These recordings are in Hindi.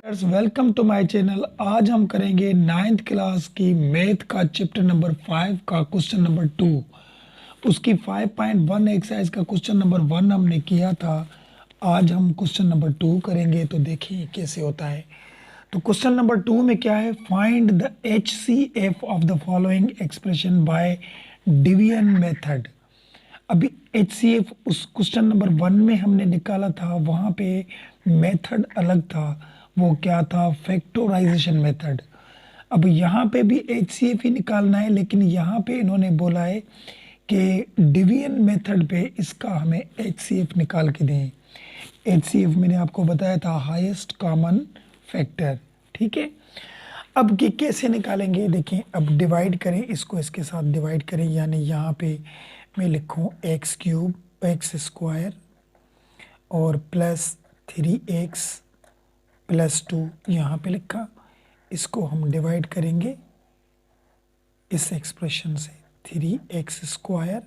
Welcome to my channel. आज हम करेंगे 9th क्लास की मैथ का चैप्टर नंबर 5 का क्वेश्चन नंबर 2। उसकी 5.1 एक्सरसाइज का क्वेश्चन नंबर 1 हमने किया था। आज हम क्वेश्चन नंबर 2 करेंगे, तो देखिए कैसे होता है। तो क्वेश्चन नंबर 2 में क्या है, find the HCF of the following expression by division method. अभी HCF उस क्वेश्चन नंबर 1 में हमने निकाला था, वहाँ पे मेथड अलग था। वो क्या था? Factorisation method. अब यहाँ पे भी HCF ही निकालना है, लेकिन यहाँ पे इन्होंने बोला है कि डिवीजन मेथड पे इसका हमें HCF निकाल के दें। HCF मैंने आपको बताया था, हाईएस्ट कॉमन फैक्टर। ठीक है, अब कि कैसे निकालेंगे देखें। अब डिवाइड करें, इसको इसके साथ डिवाइड करें, यानी यहाँ पे मैं लिखूँ x³ x² और प्लस 3x+2 यहाँ पे लिखा। इसको हम डिवाइड करेंगे इस एक्सप्रेशन से, 3x²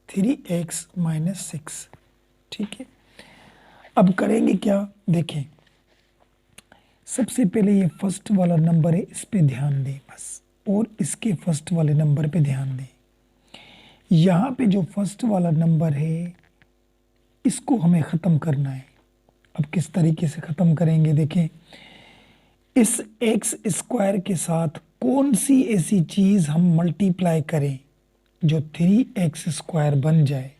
3x - 6। ठीक है, अब करेंगे क्या देखें। सबसे पहले ये फर्स्ट वाला नंबर है, इस पे ध्यान दें बस, और इसके फर्स्ट वाले नंबर पे ध्यान दें। यहाँ पे जो फर्स्ट वाला नंबर है इसको हमें ख़त्म करना है। अब किस तरीके से ख़त्म करेंगे देखें। इस x² के साथ कौन सी ऐसी चीज़ हम मल्टीप्लाई करें जो 3x² बन जाए।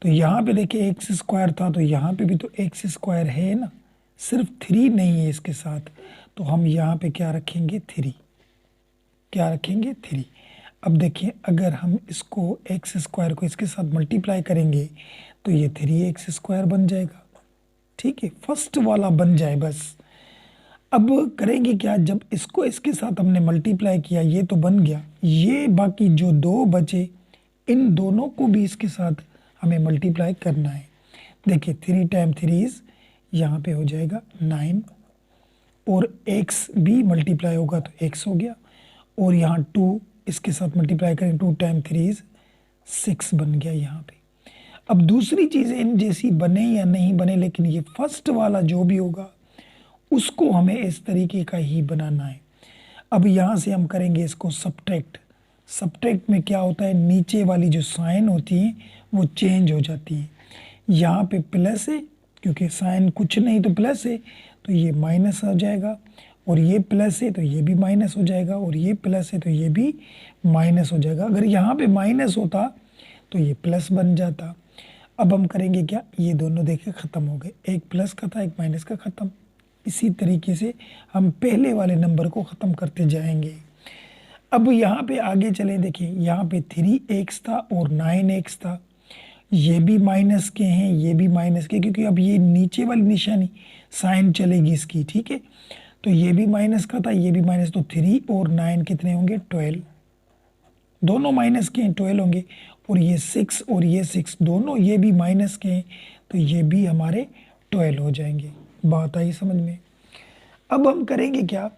तो यहाँ पे देखिए x² था, तो यहाँ पे भी तो x² है ना, सिर्फ 3 नहीं है इसके साथ। तो हम यहाँ पे क्या रखेंगे? 3। क्या रखेंगे? 3। अब देखिए, अगर हम इसको x² को इसके साथ मल्टीप्लाई करेंगे तो ये 3x² बन जाएगा। ठीक है, फर्स्ट वाला बन जाए बस। अब करेंगे क्या, जब इसको इसके साथ हमने मल्टीप्लाई किया, ये तो बन गया, ये बाकी जो 2 बचे इन दोनों को भी इसके साथ हमें मल्टीप्लाई करना है। देखिए 3 टाइम 3 यहाँ पे हो जाएगा 9, और x भी मल्टीप्लाई होगा तो x हो गया, और यहाँ 2 इसके साथ मल्टीप्लाई करें, 2 टाइम 3 6 बन गया यहाँ पे। अब दूसरी चीज़ें इन जैसी बने या नहीं बने, लेकिन ये फर्स्ट वाला जो भी होगा उसको हमें इस तरीके का ही बनाना है। अब यहाँ से हम करेंगे इसको सब्ट्रैक्ट। सब्ट्रैक्ट में क्या होता है, नीचे वाली जो साइन होती है वो चेंज हो जाती है। यहाँ पे प्लस है, क्योंकि साइन कुछ नहीं तो प्लस है, तो ये माइनस हो जाएगा, और ये प्लस है तो ये भी माइनस हो जाएगा, और ये प्लस है तो ये भी माइनस हो जाएगा। अगर यहाँ पे माइनस होता तो ये प्लस बन जाता। अब हम करेंगे क्या, ये दोनों देखे ख़त्म हो गए, एक प्लस का था एक माइनस का ख़त्म। इसी तरीके से हम पहले वाले नंबर को ख़त्म करते जाएंगे। अब यहाँ पे आगे चलें, देखिए यहाँ पे 3x था और 9x था, ये भी माइनस के हैं, ये भी माइनस के, क्योंकि अब ये नीचे वाली निशानी साइन चलेगी इसकी। ठीक है, तो ये भी माइनस का था, ये भी माइनस, तो 3 और 9 कितने होंगे? 12। दोनों माइनस के हैं, 12 होंगे, और ये 6 और ये 6 दोनों ये भी माइनस के हैं, तो ये भी हमारे 12 हो जाएंगे। बात आई समझ में? अब हम करेंगे क्या,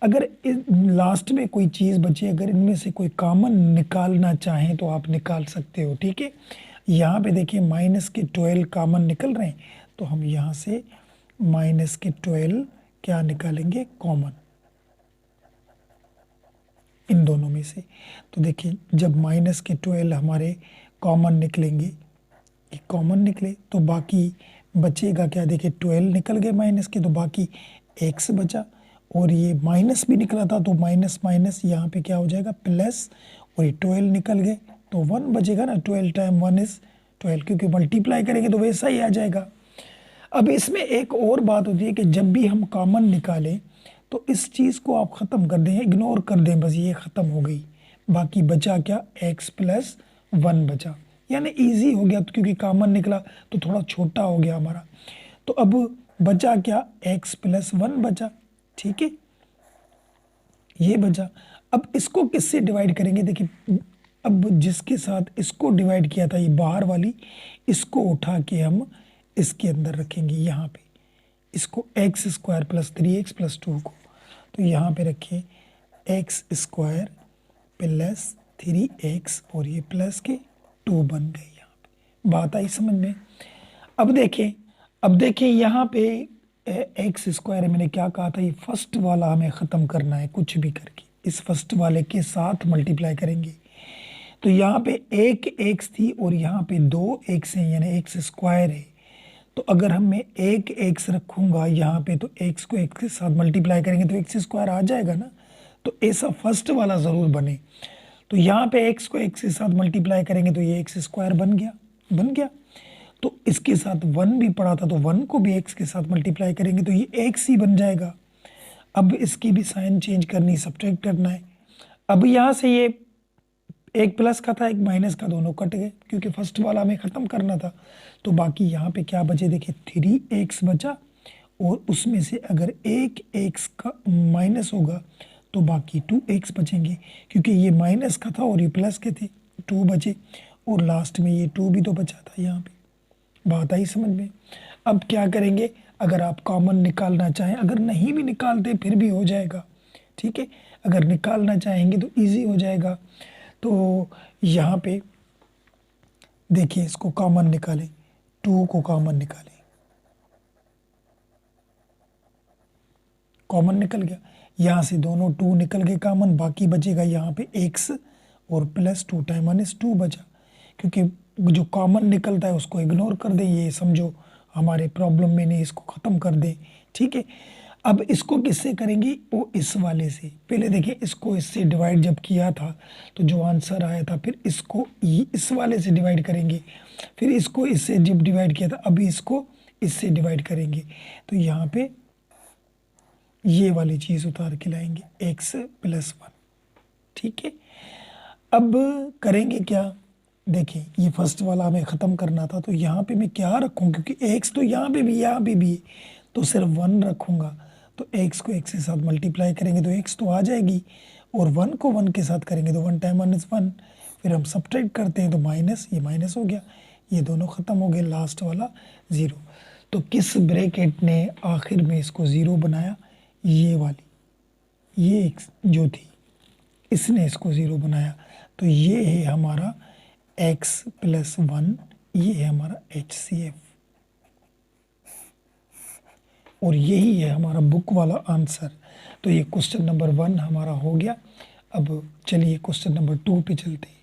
अगर लास्ट में कोई चीज़ बचे, अगर इनमें से कोई कॉमन निकालना चाहें तो आप निकाल सकते हो। ठीक है, यहाँ पे देखिए माइनस के 12 कॉमन निकल रहे हैं, तो हम यहाँ से माइनस के 12 क्या निकालेंगे? कॉमन, इन दोनों में से। तो देखिए जब माइनस के 12 हमारे कॉमन निकलेंगे, ये कॉमन निकले, तो बाकी बचेगा क्या? देखिए 12 निकल गए माइनस के, तो बाकी x बचा, और ये माइनस भी निकला था तो माइनस माइनस यहाँ पे क्या हो जाएगा? प्लस, और ये 12 निकल गए तो 1 बचेगा ना, 12 टाइम 1 इज़ 12, क्योंकि मल्टीप्लाई करेंगे तो वैसा ही आ जाएगा। अब इसमें एक और बात होती है कि जब भी हम कॉमन निकालें तो इस चीज़ को आप ख़त्म कर दें, इग्नोर कर दें, बस ये ख़त्म हो गई। बाकी बचा क्या? x+1 बचा, यानी इजी हो गया, तो क्योंकि कॉमन निकला तो थोड़ा छोटा हो गया हमारा। तो अब बचा क्या? x+1 बचा। ठीक है, ये बचा। अब इसको किससे डिवाइड करेंगे? देखिए अब जिसके साथ इसको डिवाइड किया था, ये बाहर वाली, इसको उठा के हम इसके अंदर रखेंगे यहाँ पे, इसको x² + 3x+2 को, तो यहाँ पे रखें x² + 3x, और ये प्लस के 2 बन गए। यहाँ पे बात आई समझ में? अब देखें यहाँ पे एक्स स्क्वायर है, मैंने क्या कहा था, ये फर्स्ट वाला हमें ख़त्म करना है कुछ भी करके, इस फर्स्ट वाले के साथ मल्टीप्लाई करेंगे। तो यहाँ पे एक एक्स थी और यहाँ पे दो एक्स हैं, यानी एक्स स्क्वायर है। तो अगर हम मैं एक एक्स रखूँगा यहाँ पे, तो एक्स को एक्स के साथ मल्टीप्लाई करेंगे तो एक्स स्क्वायर आ जाएगा ना। तो ऐसा फर्स्ट वाला ज़रूर बने। तो यहाँ पे एक्स को एक्स के साथ मल्टीप्लाई करेंगे तो ये एक्स स्क्वायर बन गया। तो इसके साथ वन भी पड़ा था, तो वन को भी एक्स के साथ मल्टीप्लाई करेंगे तो ये एक्स ही बन जाएगा। अब इसकी भी साइन चेंज करनी, सब्ट्रैक्ट करना है। अब यहाँ से ये एक प्लस का था एक माइनस का, दोनों कट गए क्योंकि फर्स्ट वाला हमें ख़त्म करना था। तो बाकी यहाँ पे क्या बचे, देखिए 3x बचा, और उसमें से अगर एक एक्स का माइनस होगा तो बाकी 2x बचेंगे, क्योंकि ये माइनस का था और ये प्लस के थे, 2 बचे, और लास्ट में ये 2 भी तो बचा था। यहाँ पे बात आई समझ में। अब क्या करेंगे, अगर आप कॉमन निकालना चाहें, अगर नहीं भी निकालते फिर भी हो जाएगा, ठीक है। अगर निकालना चाहेंगे तो इजी हो जाएगा। तो यहाँ पे देखिए, इसको कॉमन निकालें, 2 को कॉमन निकालें, कॉमन निकल गया। यहाँ से दोनों 2 निकल गए कॉमन, बाकी बचेगा यहाँ पे x और प्लस 2 टाइम माइनस 2 बचा, क्योंकि जो कॉमन निकलता है उसको इग्नोर कर दें, ये समझो हमारे प्रॉब्लम में नहीं, इसको ख़त्म कर दें, ठीक है। अब इसको किससे करेंगे, वो इस वाले से। पहले देखिए, इसको इससे डिवाइड जब किया था तो जो आंसर आया था, फिर इसको इस वाले से डिवाइड करेंगे, फिर इसको इससे जब डिवाइड किया था, अभी इसको इससे डिवाइड करेंगे। तो यहाँ पे ये वाली चीज़ उतार के लाएंगे, x + 1, ठीक है। अब करेंगे क्या, देखिए ये फर्स्ट वाला हमें ख़त्म करना था, तो यहाँ पे मैं क्या रखूँ, क्योंकि x तो यहाँ पे भी है, तो सिर्फ 1 रखूँगा। तो x को x के साथ मल्टीप्लाई करेंगे तो x तो आ जाएगी, और 1 को 1 के साथ करेंगे तो 1 टाइम माइनस 1, फिर हम सब्ट्रैक्ट करते हैं तो माइनस, ये माइनस हो गया, ये दोनों ख़त्म हो गए, लास्ट वाला 0। तो किस ब्रैकेट ने आखिर में इसको 0 बनाया, ये वाली, ये x जो थी इसने इसको 0 बनाया। तो ये है हमारा x + 1, ये है हमारा HCF, और यही है हमारा बुक वाला आंसर। तो ये क्वेश्चन नंबर 1 हमारा हो गया। अब चलिए क्वेश्चन नंबर 2 पे चलते हैं।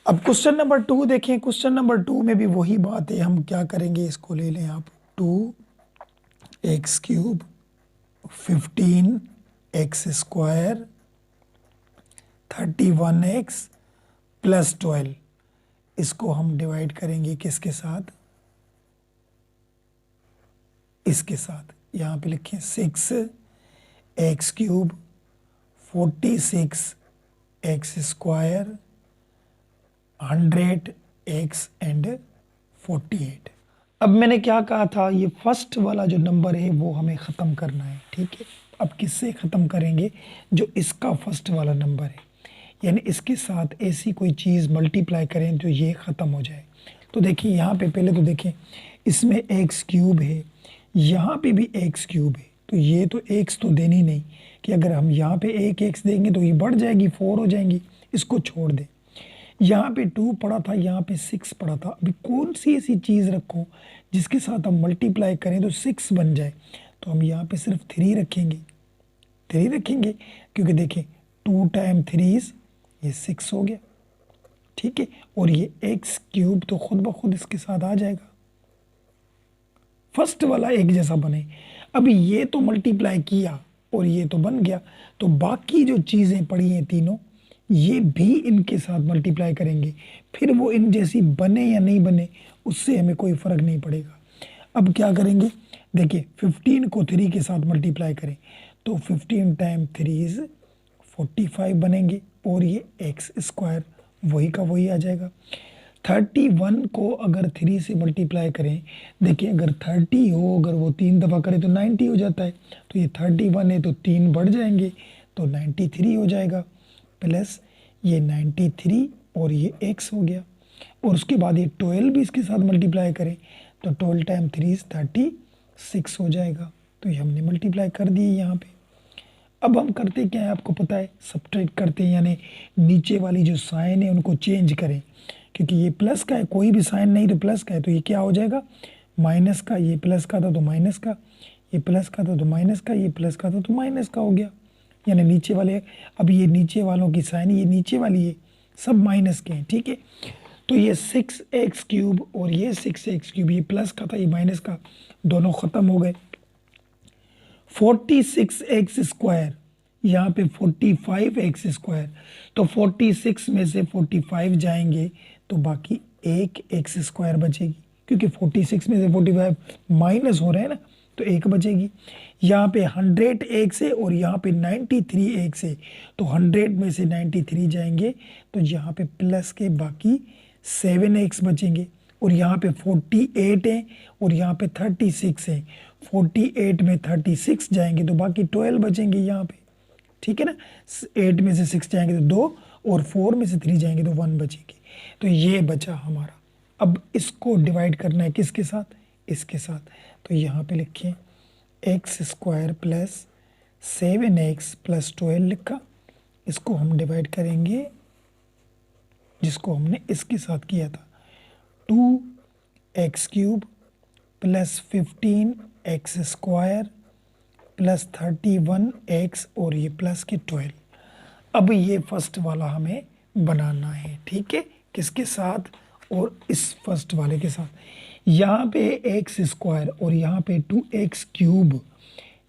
अब क्वेश्चन नंबर 2 देखें। क्वेश्चन नंबर 2 में भी वही बात है, हम क्या करेंगे, इसको ले लें आप, 2x³ 15x² 31x + 12, इसको हम डिवाइड करेंगे किसके साथ, इसके साथ। यहाँ पे लिखें 6x³ 46x² 100x and 48। अब मैंने क्या कहा था, ये फर्स्ट वाला जो नंबर है वो हमें ख़त्म करना है, ठीक है। अब किससे ख़त्म करेंगे, जो इसका फर्स्ट वाला नंबर है, यानी इसके साथ ऐसी कोई चीज़ मल्टीप्लाई करें तो ये ख़त्म हो जाए। तो देखिए यहाँ पे पहले तो देखें, इसमें x³ है, यहाँ पे भी x³ है, तो ये तो x तो देनी नहीं, कि अगर हम यहाँ पे एक x देंगे तो ये बढ़ जाएगी, 4 हो जाएंगी, इसको छोड़ दें। यहाँ पे 2 पड़ा था, यहाँ पे 6 पड़ा था, अभी कौन सी ऐसी चीज़ रखो जिसके साथ हम मल्टीप्लाई करें तो 6 बन जाए। तो हम यहाँ पे सिर्फ 3 रखेंगे, 3 रखेंगे, क्योंकि देखें 2 टाइम 3 ये 6 हो गया, ठीक है। और ये x³ तो खुद ब खुद इसके साथ आ जाएगा, फर्स्ट वाला एक जैसा बने। अभी ये तो मल्टीप्लाई किया और ये तो बन गया, तो बाकी जो चीज़ें पड़ी हैं तीनों, ये भी इनके साथ मल्टीप्लाई करेंगे, फिर वो इन जैसी बने या नहीं बने उससे हमें कोई फ़र्क नहीं पड़ेगा। अब क्या करेंगे, देखिए 15 को 3 के साथ मल्टीप्लाई करें तो 15 टाइम 3 45 बनेंगे, और ये x² वही का वही आ जाएगा। 31 को अगर 3 से मल्टीप्लाई करें, देखिए अगर 30 हो, अगर वो 3 दफ़ा करें तो 90 हो जाता है, तो ये 31 है तो 3 बढ़ जाएंगे तो 93 हो जाएगा, प्लस ये 93 और ये x हो गया। और उसके बाद ये 12 भी इसके साथ मल्टीप्लाई करें तो 12 टाइम 3 36, 6 हो जाएगा। तो ये हमने मल्टीप्लाई कर दिए यहाँ पे। अब हम करते क्या है आपको पता है, सब्ट्रैक्ट करते हैं, यानी नीचे वाली जो साइन है उनको चेंज करें, क्योंकि ये प्लस का है, कोई भी साइन नहीं तो प्लस का है, तो ये क्या हो जाएगा माइनस का, ये प्लस का था तो माइनस का, ये प्लस का था तो माइनस का, ये प्लस का था तो माइनस का हो गया, यानी नीचे वाले। अब ये नीचे वालों की साइन, ये नीचे वाली है सब माइनस के हैं, ठीक है। तो ये 6x³ और ये 6x³, ये प्लस का था ये माइनस का, दोनों ख़त्म हो गए। 46x², यहाँ पे 45x², तो 46 में से 45 जाएंगे तो बाकी एक x² बचेगी, क्योंकि 46 में से 45 माइनस हो रहे हैं ना, तो एक बचेगी। यहाँ पे 100x है और यहाँ पे 93x है, तो 100 में से 93 जाएंगे तो यहाँ पे प्लस के बाकी 7x बचेंगे, और यहाँ पे 48 है और यहाँ पे 36 है, 48 में 36 जाएंगे तो बाकी 12 बचेंगे यहाँ पे, ठीक है ना। 8 में से 6 जाएंगे तो 2 और 4 में से 3 जाएंगे तो 1 बचेंगे। तो ये बचा हमारा। अब इसको डिवाइड करना है किसके साथ, इसके साथ। तो यहाँ पे लिखें x² प्लस 7x प्लस 12 लिखा, इसको हम डिवाइड करेंगे जिसको हमने इसके साथ किया था, 2x³ plus 15x² plus 31x और ये प्लस के 12। अब ये फर्स्ट वाला हमें बनाना है, ठीक है, किसके साथ, और इस फर्स्ट वाले के साथ। यहाँ पे x² और यहाँ पे 2x³,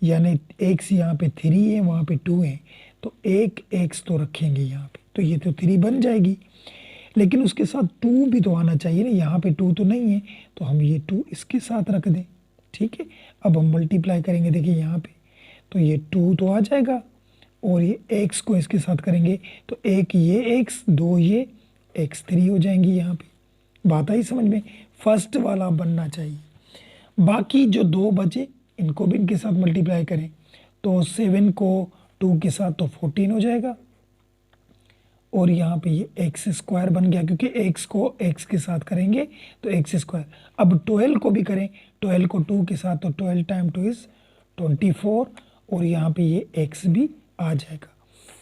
यानी x यहाँ पे 3 है वहाँ पे 2 है, तो एक x तो रखेंगे यहाँ पे, तो ये तो 3 बन जाएगी, लेकिन उसके साथ 2 भी तो आना चाहिए ना, यहाँ पे 2 तो नहीं है, तो हम ये 2 इसके साथ रख दें, ठीक है। अब हम मल्टीप्लाई करेंगे, देखिए यहाँ पे, तो ये 2 तो आ जाएगा, और ये x को इसके साथ करेंगे तो एक ये x, 2 ये x3 हो जाएंगी। यहाँ पे बात आई समझ में, फर्स्ट वाला बनना चाहिए। बाकी जो 2 बचे इनको भी इनके साथ मल्टीप्लाई करें, तो 7 को 2 के साथ तो 14 हो जाएगा, और यहाँ पे ये x² बन गया, क्योंकि x को x के साथ करेंगे तो x²। अब 12 को भी करें, 12 को 2 के साथ तो 12 टाइम 2 इज 24, और यहाँ पे ये x भी आ जाएगा।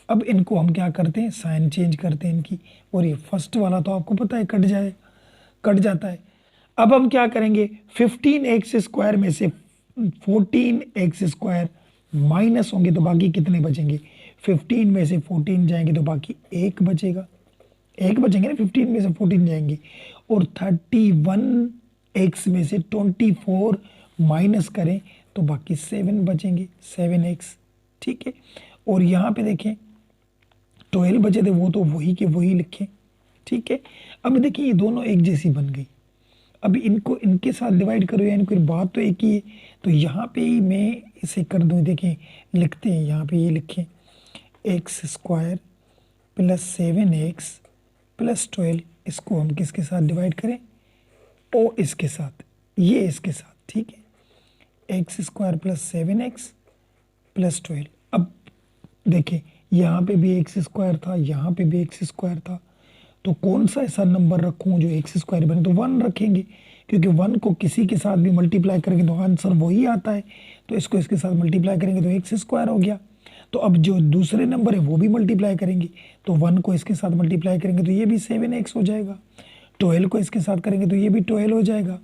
अब इनको हम क्या करते हैं, साइन चेंज करते हैं इनकी, और ये फर्स्ट वाला तो आपको पता है कट जाता है। अब हम क्या करेंगे, 15x² में से 14x² माइनस होंगे तो बाकी कितने बचेंगे, 15 में से 14 जाएंगे तो बाकी एक बचेगा, एक बचेंगे ना, 15 में से 14 जाएंगे, और 31x में से 24 माइनस करें तो बाकी 7 बचेंगे, 7x, ठीक है। और यहाँ पे देखें 12 बचे थे, वो तो वही के वही लिखें, ठीक है। अब देखिए ये दोनों एक जैसी बन गई, अब इनको इनके साथ डिवाइड करो, यानी फिर बात तो एक ही है, तो यहाँ पे ही मैं इसे कर दूँ, देखें लिखते हैं, यहाँ पे ये लिखें x² प्लस 7x प्लस 12, इसको हम किसके साथ डिवाइड करें, ओ इसके साथ, ये इसके साथ, ठीक है, x² प्लस 7x प्लस 12। अब देखें यहाँ पे भी x² था, यहाँ पे भी x² था, तो कौन सा ऐसा नंबर रखूं जो x² बने, तो 1 रखेंगे, क्योंकि 1 को किसी के साथ भी मल्टीप्लाई करेंगे तो आंसर वही आता है, तो इसको इसके साथ मल्टीप्लाई करेंगे तो x² हो गया। तो अब जो दूसरे नंबर है वो भी मल्टीप्लाई करेंगे, तो 1 को इसके साथ मल्टीप्लाई करेंगे तो ये भी 7x हो जाएगा, 12 को इसके साथ करेंगे तो ये भी 12 हो जाएगा।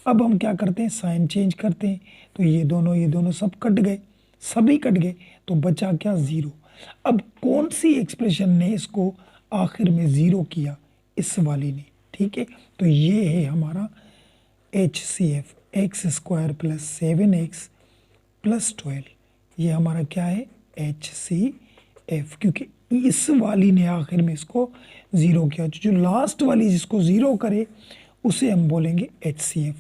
अब हम क्या करते हैं, साइन चेंज करते हैं, तो ये दोनों सब कट गए, सभी कट गए, तो बचा क्या, 0। अब कौन सी एक्सप्रेशन ने इसको आखिर में 0 किया, इस वाली ने, ठीक है। तो ये है हमारा HCF, x² plus 7x plus 12, ये हमारा क्या है, HCF, क्योंकि इस वाली ने आखिर में इसको 0 किया, जो लास्ट वाली जिसको 0 करे उसे हम बोलेंगे HCF।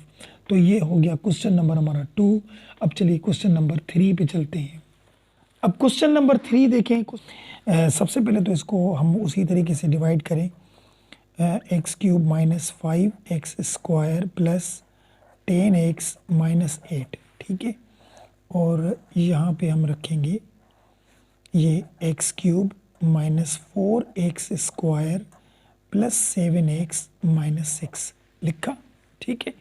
तो ये हो गया क्वेश्चन नंबर हमारा 2। अब चलिए क्वेश्चन नंबर 3 पे चलते हैं। अब क्वेश्चन नंबर 3 देखें, सबसे पहले तो इसको हम उसी तरीके से डिवाइड करें, x³ minus 5x² plus 10x minus 8, ठीक है, और यहाँ पे हम रखेंगे ये x³ minus 4x² plus 7x minus 6 लिखा, ठीक है।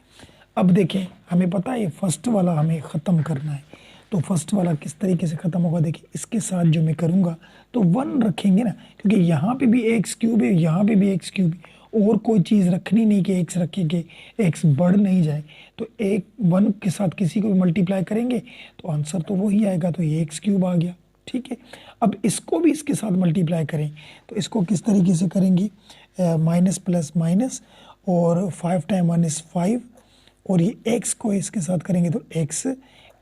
अब देखें, हमें पता है फर्स्ट वाला हमें ख़त्म करना है, तो फर्स्ट वाला किस तरीके से ख़त्म होगा, देखिए इसके साथ जो मैं करूँगा तो 1 रखेंगे ना, क्योंकि यहाँ पे भी एक्स क्यूब है, यहाँ पे भी एक्स क्यूब है, और कोई चीज़ रखनी नहीं कि एक्स रखेंगे एक्स बढ़ नहीं जाए, तो एक 1 के साथ किसी को भी मल्टीप्लाई करेंगे तो आंसर तो वही आएगा, तो ये एक्स क्यूब आ गया। ठीक है, अब इसको भी इसके साथ मल्टीप्लाई करें तो इसको किस तरीके से करेंगे, माइनस प्लस माइनस, और 5 टाइम 1 इज़ 5, और ये x को इसके साथ करेंगे तो x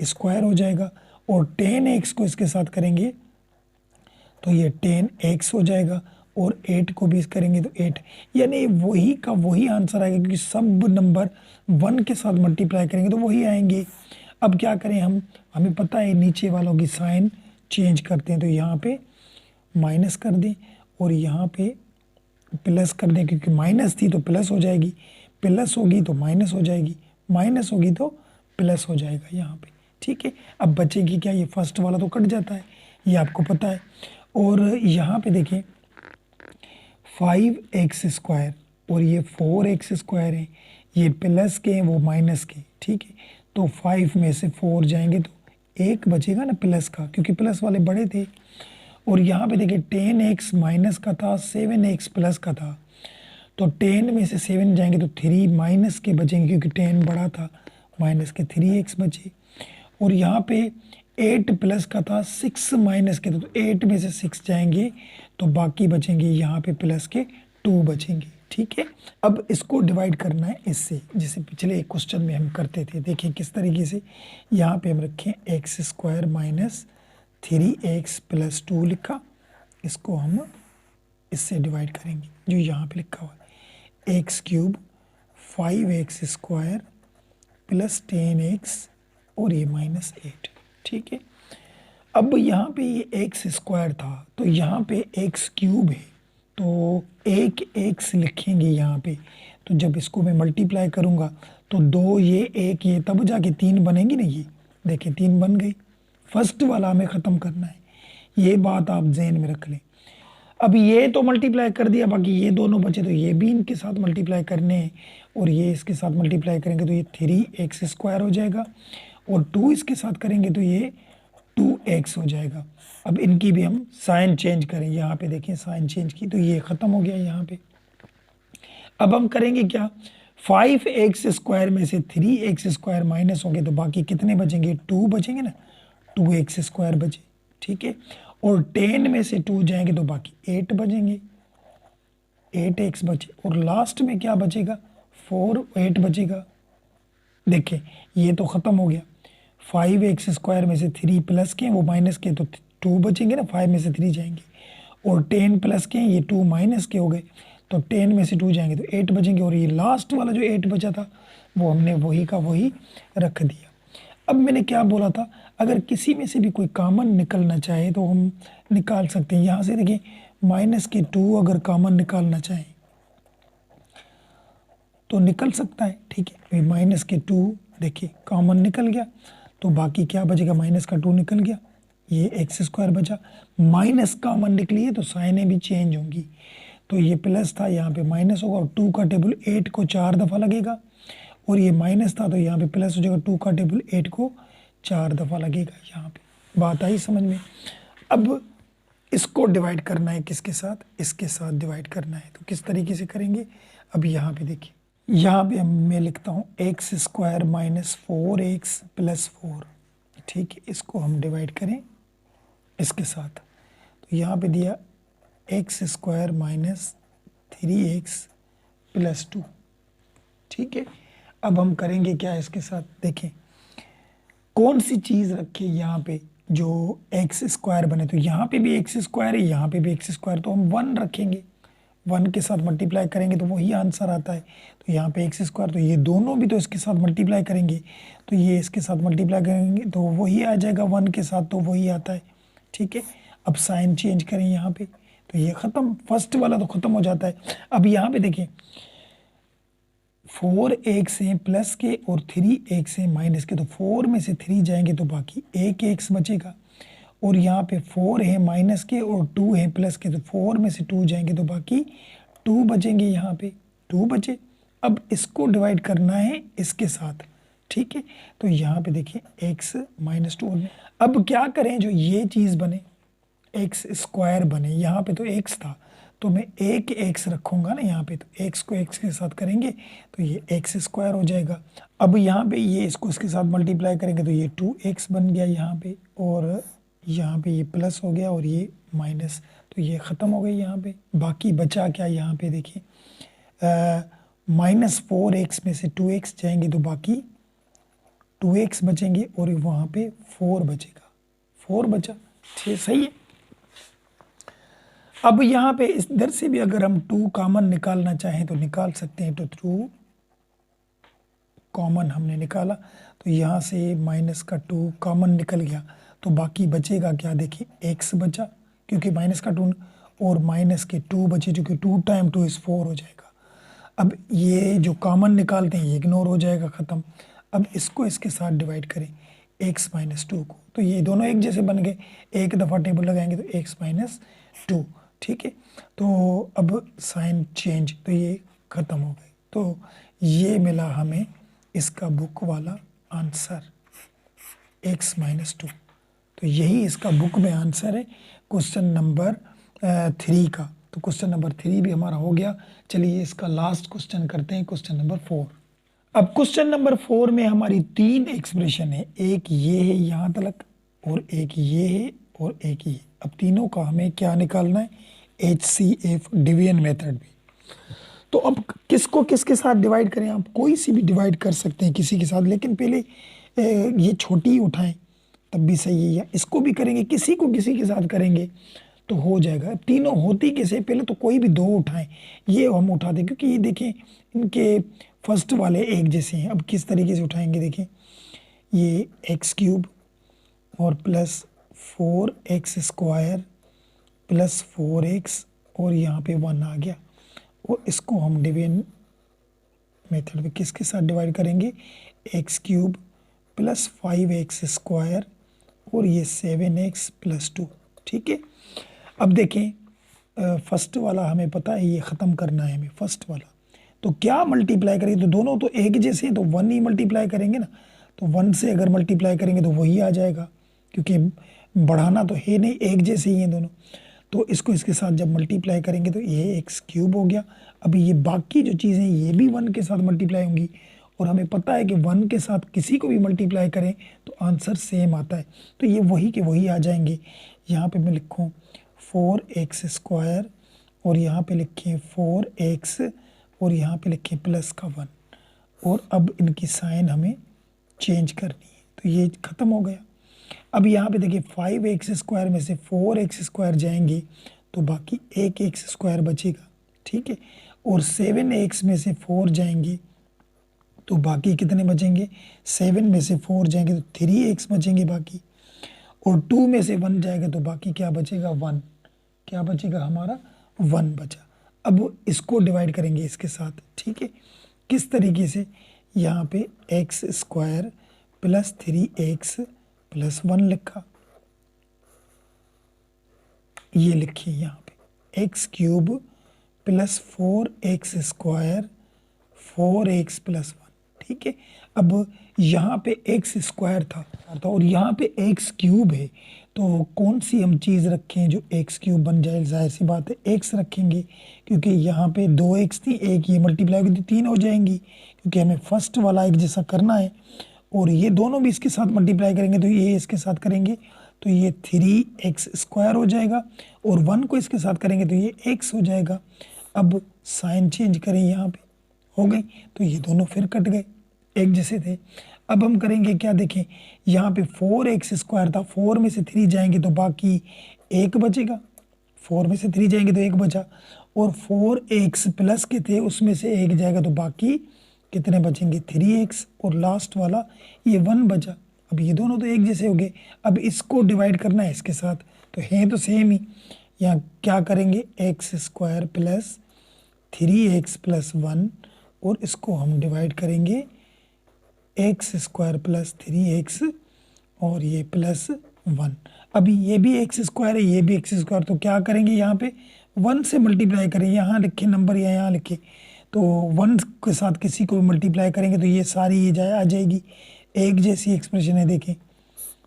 स्क्वायर हो जाएगा, और 10x को इसके साथ करेंगे तो ये 10x हो जाएगा, और 8 को भी करेंगे तो 8, यानी वही का वही आंसर आएगा, क्योंकि सब नंबर 1 के साथ मल्टीप्लाई करेंगे तो वही आएंगे। अब क्या करें हम, हमें पता है नीचे वालों की साइन चेंज करते हैं, तो यहाँ पे माइनस कर दें और यहाँ पे प्लस कर दें, क्योंकि माइनस थी तो प्लस हो जाएगी, प्लस होगी तो माइनस हो जाएगी, माइनस होगी तो प्लस हो जाएगा यहाँ पे। ठीक है, अब बचेगी क्या, ये फर्स्ट वाला तो कट जाता है, ये आपको पता है। और यहाँ पे देखिए 5x स्क्वायर और ये 4x स्क्वायर है, ये प्लस के हैं वो माइनस के। ठीक है, तो 5 में से 4 जाएंगे तो 1 बचेगा ना प्लस का, क्योंकि प्लस वाले बड़े थे। और यहाँ पे देखिए 10x माइनस का था, 7x प्लस का था, तो 10 में से 7 जाएंगे तो 3 माइनस के बचेंगे, क्योंकि 10 बड़ा था, माइनस के 3x बचे। और यहाँ पे 8 प्लस का था, 6 माइनस के, तो 8 में से 6 जाएंगे तो बाकी बचेंगे यहाँ पे प्लस के 2 बचेंगे। ठीक है, अब इसको डिवाइड करना है इससे, जैसे पिछले एक क्वेश्चन में हम करते थे। देखिए किस तरीके से, यहाँ पे हम रखें x square minus 3x plus 2 लिखा, इसको हम इससे डिवाइड करेंगे जो यहाँ पे लिखा हुआ है, x cube 5x square plus 10x और ये माइनस 8। ठीक है, अब यहाँ पे ये एक्स स्क्वायर था तो यहाँ पे एक्स क्यूब है, तो एक एक्स लिखेंगे यहाँ पे, तो जब इसको मैं मल्टीप्लाई करूँगा तो 2 ये 1 ये, तब जाके 3 बनेंगी ना, ये देखिए 3 बन गई। फर्स्ट वाला हमें ख़त्म करना है, ये बात आप जहन में रख लें। अब ये तो मल्टीप्लाई कर दिया, बाकी ये दोनों बचे तो ये भी इनके साथ मल्टीप्लाई करने हैं, और ये इसके साथ मल्टीप्लाई करेंगे तो ये 3x स्क्वायर हो जाएगा, और 2 इसके साथ करेंगे तो ये 2x हो जाएगा। अब इनकी भी हम साइन चेंज करें, यहाँ पे देखें साइन चेंज की तो ये ख़त्म हो गया यहाँ पे। अब हम करेंगे क्या, 5x स्क्वायर में से 3x स्क्वायर माइनस हो गए तो बाकी कितने बचेंगे, 2 बचेंगे ना, 2x स्क्वायर बचे। ठीक है, और 10 में से 2 जाएंगे तो बाकी 8 बचेंगे, 8x बचे, और लास्ट में क्या बचेगा, 8 बचेगा। देखिए ये तो ख़त्म हो गया, 5x स्क्वायर में से 3 प्लस के वो माइनस के, तो 2 बचेंगे ना, 5 में से 3 जाएंगे, और 10 प्लस के ये 2 माइनस के हो गए, तो 10 में से 2 जाएंगे तो 8 बचेंगे, और ये लास्ट वाला जो 8 बचा था वो हमने वही का वही रख दिया। अब मैंने क्या बोला था, अगर किसी में से भी कोई कॉमन निकलना चाहे तो हम निकाल सकते हैं। यहाँ से देखिए माइनस के 2 अगर कॉमन निकालना चाहें तो निकल सकता है। ठीक है, माइनस के 2 देखिए कॉमन निकल गया, तो बाकी क्या बचेगा, माइनस का 2 निकल गया, ये एक्स स्क्वायर बचा। माइनस कॉमन निकली है तो साइनें भी चेंज होंगी, तो ये प्लस था यहाँ पे माइनस होगा, और 2 का टेबल 8 को 4 दफ़ा लगेगा, और ये माइनस था तो यहाँ पे प्लस हो जाएगा, 2 का टेबल 8 को 4 दफ़ा लगेगा। यहाँ पे बात आई समझ में। अब इसको डिवाइड करना है किसके साथ, इसके साथ डिवाइड करना है, तो किस तरीके से करेंगे। अब यहाँ पे देखिए, यहाँ पे मैं लिखता हूँ x square minus 4x plus 4। ठीक है, इसको हम डिवाइड करें इसके साथ, तो यहाँ पे दिया x square minus 3x plus 2। ठीक है, अब हम करेंगे क्या इसके साथ, देखें कौन सी चीज़ रखे यहाँ पे जो एक्स स्क्वायर बने, तो यहाँ पे भी एक्स स्क्वायर है, यहाँ पे भी एक्स स्क्वायर, तो हम 1 रखेंगे, 1 के साथ मल्टीप्लाई करेंगे तो वही आंसर आता है। तो यहाँ पे एक्स स्क्वायर, तो ये दोनों भी तो इसके साथ मल्टीप्लाई करेंगे, तो ये इसके साथ मल्टीप्लाई करेंगे तो वही आ जाएगा, 1 के साथ तो वही आता है। ठीक है, अब साइन चेंज करें यहाँ पे, तो ये ख़त्म, फर्स्ट वाला तो ख़त्म हो जाता है। अब यहाँ पे देखें 4x है प्लस के और 3x है माइनस के, तो 4 में से 3 जाएंगे तो बाकी 1x बचेगा, और यहाँ पे 4 है माइनस के और 2 है प्लस के, तो 4 में से 2 जाएंगे तो बाकी 2 बचेंगे, यहाँ पे 2 बचे, अब इसको डिवाइड करना है इसके साथ, ठीक है। तो यहाँ पे देखिए x माइनस 2। अब क्या करें, जो ये चीज़ बने एक्स स्क्वायर बने, यहाँ पे तो x था तो मैं एक x रखूँगा ना यहाँ पे, तो x को x के साथ करेंगे तो ये x स्क्वायर हो जाएगा। अब यहाँ पे ये इसको इसके साथ मल्टीप्लाई करेंगे तो ये 2x बन गया यहाँ पे, और यहाँ पे ये प्लस हो गया और ये माइनस, तो ये ख़त्म हो गई यहाँ पे। बाकी बचा क्या यहाँ पे देखिए, -4x में से 2x जाएंगे तो बाकी 2x बचेंगे और वहाँ पे 4 बचेगा, 4 बचा, ठीक सही है। अब यहाँ पे इस इधर से भी अगर हम 2 कॉमन निकालना चाहें तो निकाल सकते हैं, तो 2 कॉमन हमने निकाला तो यहाँ से माइनस का 2 कॉमन निकल गया, तो बाकी बचेगा क्या देखिए x बचा, क्योंकि माइनस का 2 और माइनस के 2 बचे, क्योंकि 2 टाइम 2 इज़ 4 हो जाएगा। अब ये जो कॉमन निकालते हैं ये इग्नोर हो जाएगा, ख़त्म। अब इसको इसके साथ डिवाइड करें x माइनस 2 को, तो ये दोनों एक जैसे बन गए, एक दफ़ा टेबल लगाएंगे तो x माइनस 2, ठीक है। तो अब साइन चेंज, तो ये ख़त्म हो गए। तो ये मिला हमें इसका बुक वाला आंसर x माइनस 2। तो यही इसका बुक में आंसर है क्वेश्चन नंबर 3 का। तो क्वेश्चन नंबर 3 भी हमारा हो गया। चलिए इसका लास्ट क्वेश्चन करते हैं, क्वेश्चन नंबर 4। अब क्वेश्चन नंबर 4 में हमारी 3 एक्सप्रेशन है, एक ये है यहाँ तक और एक ये है और एक ये। अब तीनों का हमें क्या निकालना है, HCF डिवीजन मेथड भी। तो अब किसको किसके साथ डिवाइड करें, आप कोई सी भी डिवाइड कर सकते हैं किसी के साथ, लेकिन पहले ये छोटी उठाएं तब भी सही है, या इसको भी करेंगे, किसी को किसी के साथ करेंगे तो हो जाएगा। तीनों होती कैसे, पहले तो कोई भी 2 उठाएं, ये हम उठा दें क्योंकि ये देखें इनके फर्स्ट वाले एक जैसे हैं। अब किस तरीके से उठाएंगे देखें, ये x³ और plus 4x square plus 4x और यहाँ पे 1 आ गया, और इसको हम डिवीजन मेथड में किसके साथ डिवाइड करेंगे, x³ प्लस 5x स्क्वायर और ये 7x प्लस 2, ठीक है। अब देखें फर्स्ट वाला हमें पता है, ये ख़त्म करना है हमें फर्स्ट वाला, तो क्या मल्टीप्लाई करेंगे, तो दोनों तो एक जैसे हैं तो 1 ही मल्टीप्लाई करेंगे ना, तो 1 से अगर मल्टीप्लाई करेंगे तो वही आ जाएगा, क्योंकि बढ़ाना तो है नहीं, एक जैसे ही हैं दोनों। तो इसको इसके साथ जब मल्टीप्लाई करेंगे तो ये x³ हो गया। अभी ये बाकी जो चीज़ें ये भी 1 के साथ मल्टीप्लाई होंगी, और हमें पता है कि 1 के साथ किसी को भी मल्टीप्लाई करें तो आंसर सेम आता है, तो ये वही के वही आ जाएंगे। यहाँ पे मैं लिखूँ 4x स्क्वायर और यहाँ पे लिखें 4x और यहाँ पे लिखें प्लस का 1, और अब इनकी साइन हमें चेंज करनी है, तो ये ख़त्म हो गया। अब यहाँ पे देखिए 5x स्क्वायर में से 4x स्क्वायर जाएंगे तो बाकी 1x स्क्वायर बचेगा, ठीक है, और 7x में से 4 जाएंगे तो बाकी कितने बचेंगे, 7 में से 4 जाएंगे तो 3x बचेंगे बाकी, और 2 में से 1 जाएगा तो बाकी क्या बचेगा, 1, क्या बचेगा हमारा 1 बचा। अब इसको डिवाइड करेंगे इसके साथ, ठीक है, किस तरीके से, यहाँ पे x square plus 3x plus 1 लिखा, ये लिखिए यहाँ पे x³ plus 4x square 4x plus 1, ठीक है। अब यहाँ पे x स्क्वायर था और यहाँ पे x³ है, तो कौन सी हम चीज़ रखें जो x³ बन जाए, जाहिर सी बात है x रखेंगे, क्योंकि यहाँ पे 2x थी, एक ये मल्टीप्लाई होगी तो 3 हो जाएंगी, क्योंकि हमें फर्स्ट वाला एक जैसा करना है, और ये दोनों भी इसके साथ मल्टीप्लाई करेंगे तो ये इसके साथ करेंगे तो ये 3x स्क्वायर हो जाएगा, और 1 को इसके साथ करेंगे तो ये x हो जाएगा। अब साइन चेंज करें, यहाँ पे हो गई, तो ये दोनों फिर कट गए, एक जैसे थे। अब हम करेंगे क्या, देखें यहाँ पे 4x स्क्वायर था, 4 में से 3 जाएंगे तो बाकी 1 बचेगा, 4 में से 3 जाएंगे तो 1 बचा, और 4x प्लस के थे उसमें से 1 जाएगा तो बाकी कितने बचेंगे, 3x, और लास्ट वाला ये 1 बचा। अब ये दोनों तो एक जैसे हो गए। अब इसको डिवाइड करना है इसके साथ, तो हैं तो सेम ही, यहाँ क्या करेंगे, x square plus 3x plus 1, और इसको हम डिवाइड करेंगे x स्क्वायर प्लस 3x और ये प्लस 1। अभी ये भी x स्क्वायर है, ये भी x स्क्वायर, तो क्या करेंगे, यहाँ पे 1 से मल्टीप्लाई करें, यहाँ लिखे नंबर या यहाँ लिखे, तो 1 के साथ किसी को मल्टीप्लाई करेंगे तो ये सारी ये आ जाएगी, एक जैसी एक्सप्रेशन है देखें।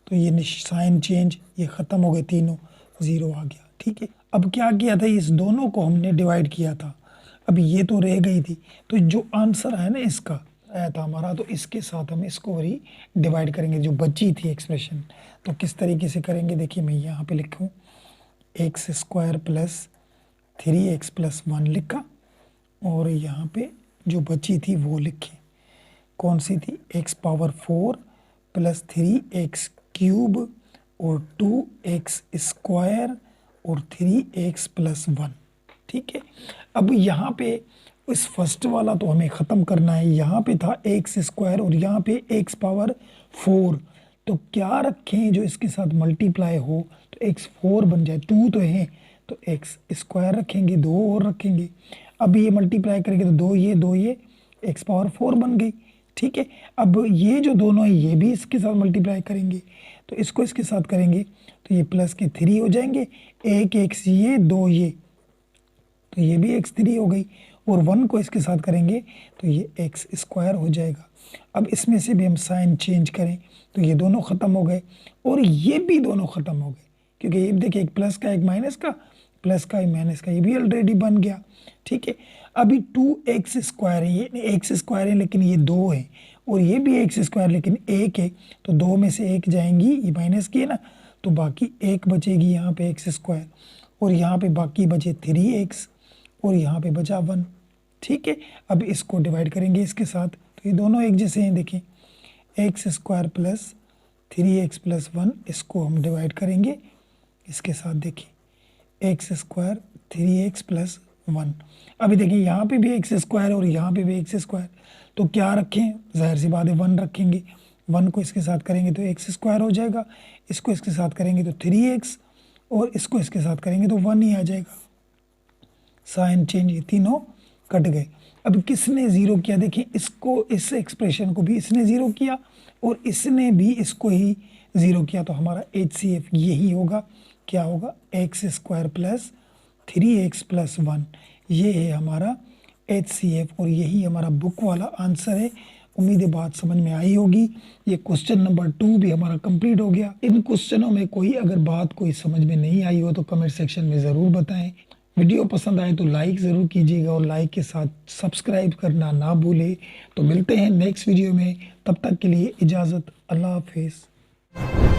तो ये साइन चेंज, ये ख़त्म हो गए, तीनों 0 आ गया। ठीक है, अब क्या किया था, इस दोनों को हमने डिवाइड किया था, अब ये तो रह गई थी, तो जो आंसर है ना इसका आया था हमारा, तो इसके साथ हम इसको ही डिवाइड करेंगे जो बची थी एक्सप्रेशन। तो किस तरीके से करेंगे देखिए, मैं यहाँ पे लिखूँ x square plus 3x plus 1 लिखा, और यहाँ पे जो बची थी वो लिखे, कौन सी थी, x power 4 plus 3x cube और 2x स्क्वायर और 3x प्लस 1। ठीक है, अब यहाँ पे इस फर्स्ट वाला तो हमें ख़त्म करना है, यहाँ पे था एक्स स्क्वायर और यहाँ पे x पावर 4, तो क्या रखें जो इसके साथ मल्टीप्लाई हो, तो x 4 बन जाए, 2 तो है तो x स्क्वायर रखेंगे, 2 और रखेंगे, अब ये मल्टीप्लाई करेंगे तो 2 ये x पावर 4 बन गई। ठीक है, अब ये जो दोनों है ये भी इसके साथ मल्टीप्लाई करेंगे, तो इसको इसके साथ करेंगे तो ये प्लस के 3 हो जाएंगे, एक x ये 2 ये, तो ये भी x 3 हो गई, और 1 को इसके साथ करेंगे तो ये x स्क्वायर हो जाएगा। अब इसमें से भी हम साइन चेंज करें तो ये दोनों ख़त्म हो गए और ये भी दोनों ख़त्म हो गए, क्योंकि ये देखिए एक प्लस का एक माइनस का, प्लस का एक माइनस का, ये भी ऑलरेडी बन गया। ठीक है, अभी 2x स्क्वायर है, ये एक्स स्क्वायर है लेकिन ये 2 है, और ये भी एक्स स्क्वायर लेकिन 1 है, तो 2 में से 1 जाएंगी, ये माइनस की है ना, तो बाकी 1 बचेगी यहाँ पे एक्स स्क्वायर, और यहाँ पे बाकी बचे 3x और यहाँ पे बचा 1। ठीक है, अब इसको डिवाइड करेंगे इसके साथ, तो ये दोनों एक जैसे हैं, देखें x square plus 3x plus 1, इसको हम डिवाइड करेंगे इसके साथ, देखिए एक्स स्क्वायर 3x प्लस 1। अभी देखिए यहाँ पे भी एक्स स्क्वायर और यहाँ पे भी एक्स स्क्वायर, तो क्या रखें, जाहिर सी बात है 1 रखेंगे, 1 को इसके साथ करेंगे तो एक्स स्क्वायर हो जाएगा, इसको इसके साथ करेंगे तो 3x और इसको इसके साथ करेंगे तो 1 ही आ जाएगा। साइन चेंज, ये तीनों कट गए। अब किसने ज़ीरो किया, देखिए इसको, इस एक्सप्रेशन को भी इसने ज़ीरो किया और इसने भी इसको ही ज़ीरो किया, तो हमारा HCF यही होगा, क्या होगा, x square plus 3x plus 1, ये है हमारा HCF और यही हमारा बुक वाला आंसर है। उम्मीद है बात समझ में आई होगी। ये क्वेश्चन नंबर 2 भी हमारा कंप्लीट हो गया। इन क्वेश्चनों में कोई अगर बात कोई समझ में नहीं आई हो तो कमेंट सेक्शन में ज़रूर बताएं। वीडियो पसंद आए तो लाइक ज़रूर कीजिएगा और लाइक के साथ सब्सक्राइब करना ना भूलें। तो मिलते हैं नेक्स्ट वीडियो में, तब तक के लिए इजाज़त, अल्लाह हाफिज़।